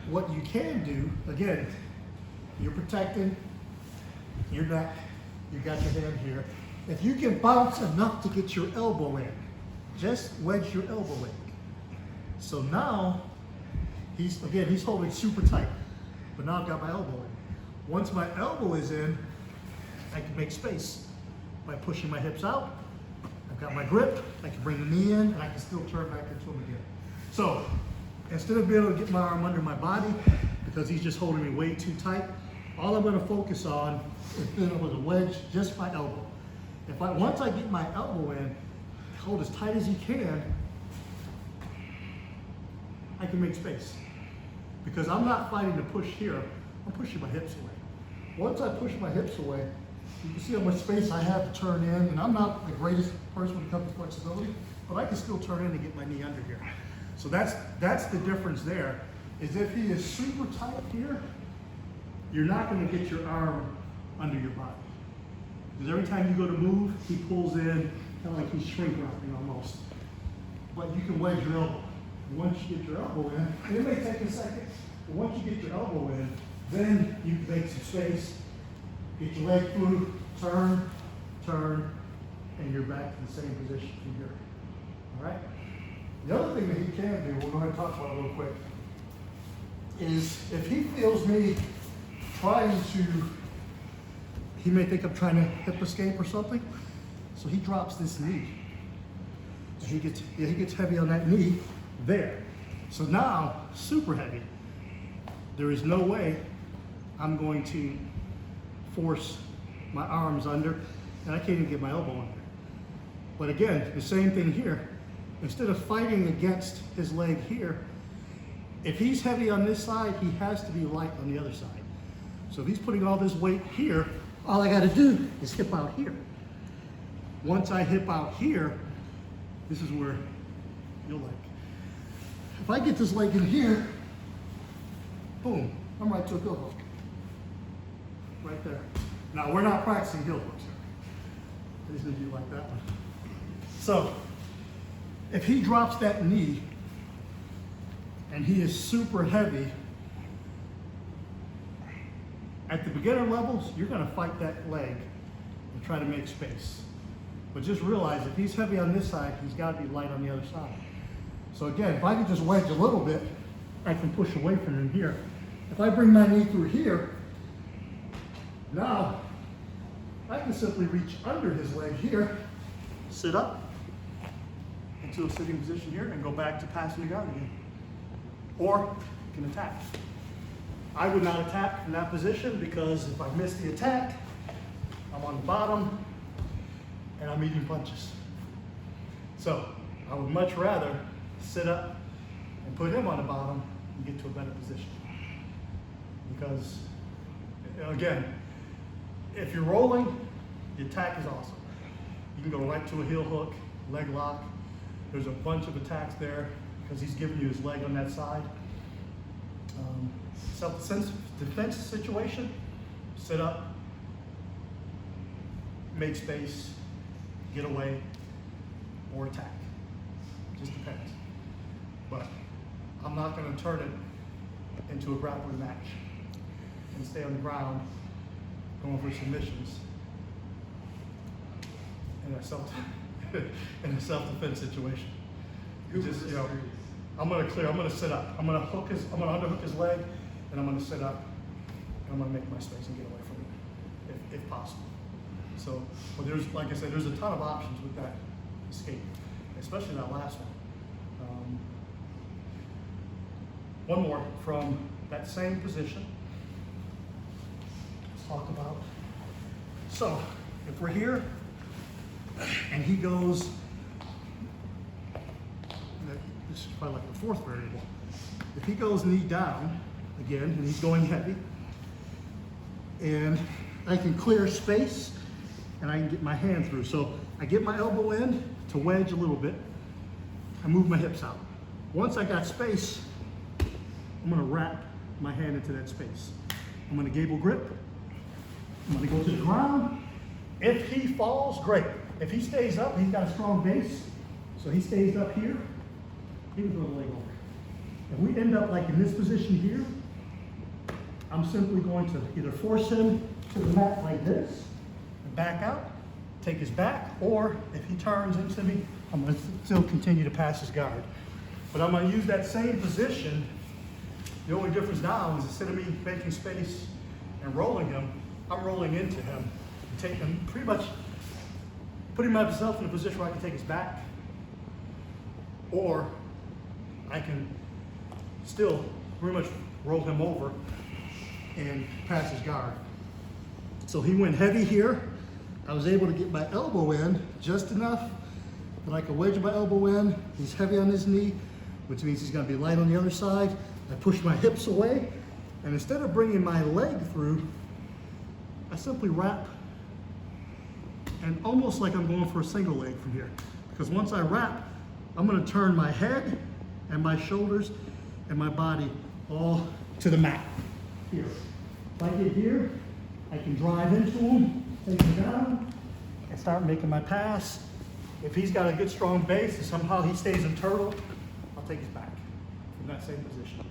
what you can do, again, you're protecting your neck, you got your hand here. If you can bounce enough to get your elbow in, just wedge your elbow in. So now, he's holding super tight, but now I've got my elbow in. Once my elbow is in, I can make space by pushing my hips out. I've got my grip, I can bring the knee in, and I can still turn back into him again. So, instead of being able to get my arm under my body, because he's just holding me way too tight, all I'm gonna focus on is being able to wedge just my elbow. Once I get my elbow in, hold as tight as you can, I can make space. Because I'm not fighting to push here, I'm pushing my hips away. Once I push my hips away, you can see how much space I have to turn in, and I'm not the greatest person when it comes to flexibility, but I can still turn in and get my knee under here. So that's the difference there, is if he is super tight here, you're not gonna get your arm under your body. Because every time you go to move, he pulls in, kind of like he's shrink wrapping almost. But you can wedge your elbow. And once you get your elbow in, and it may take a second, but once you get your elbow in, then you can make some space, get your leg through, turn, and you're back to the same position from here. All right? The other thing that he can do, we're going to talk about real quick, is if he feels me trying to, he may think I'm trying to hip escape or something, so he drops this knee. So he gets heavy on that knee there. So now, super heavy. There is no way I'm going to force my arms under, and I can't even get my elbow under. But again, the same thing here. Instead of fighting against his leg here, if he's heavy on this side, he has to be light on the other side. So if he's putting all this weight here, all I gotta do is hip out here. Once I hip out here, this is where you'll like. If I get this leg in here, boom, I'm right to a heel hook. Right there. Now we're not practicing heel hooks. I just need you like that one. So, if he drops that knee and he is super heavy, at the beginner levels, you're gonna fight that leg and try to make space. But just realize if he's heavy on this side, he's gotta be light on the other side. So again, if I can just wedge a little bit, I can push away from him here. If I bring my knee through here, now I can simply reach under his leg here, sit up into a sitting position here, and go back to passing the guard again. Or you can attack. I would not attack from that position because if I miss the attack, I'm on the bottom and I'm eating punches. So I would much rather sit up and put him on the bottom and get to a better position. Because, again, if you're rolling, the attack is awesome. You can go right to a heel hook, leg lock. There's a bunch of attacks there because he's giving you his leg on that side. Self-defense situation, sit up, make space, get away, or attack. Just depends. But I'm not going to turn it into a grappling match and stay on the ground going for submissions in a self-defense situation. I'm gonna sit up. I'm gonna underhook his leg, and I'm gonna sit up, and I'm gonna make my space and get away from it, if possible. So, but there's, like I said, there's a ton of options with that escape, especially that last one. One more from that same position. Let's talk about. So, if we're here, and he goes. This is probably like the fourth variable. If he goes knee down, again, and he's going heavy, and I can clear space, and I can get my hand through. So I get my elbow in to wedge a little bit. I move my hips out. Once I got space, I'm gonna wrap my hand into that space. I'm gonna gable grip. I'm gonna go to the ground. If he falls, great. If he stays up, he's got a strong base, so he stays up here. He can throw the leg over. If we end up like in this position here, I'm simply going to either force him to the mat like this, and back out, take his back, or if he turns into me, I'm going to still continue to pass his guard. But I'm going to use that same position. The only difference now is instead of me making space and rolling him, I'm rolling into him and taking him, pretty much putting myself in a position where I can take his back, or I can still pretty much roll him over and pass his guard. So he went heavy here. I was able to get my elbow in just enough that I could wedge my elbow in. He's heavy on his knee, which means he's going to be light on the other side. I push my hips away, and instead of bringing my leg through, I simply wrap, and almost like I'm going for a single leg from here. Because once I wrap, I'm going to turn my head and my shoulders and my body all to the mat here. If I get here, I can drive into him, take him down, and start making my pass. If he's got a good strong base and somehow he stays in turtle, I'll take his back from that same position.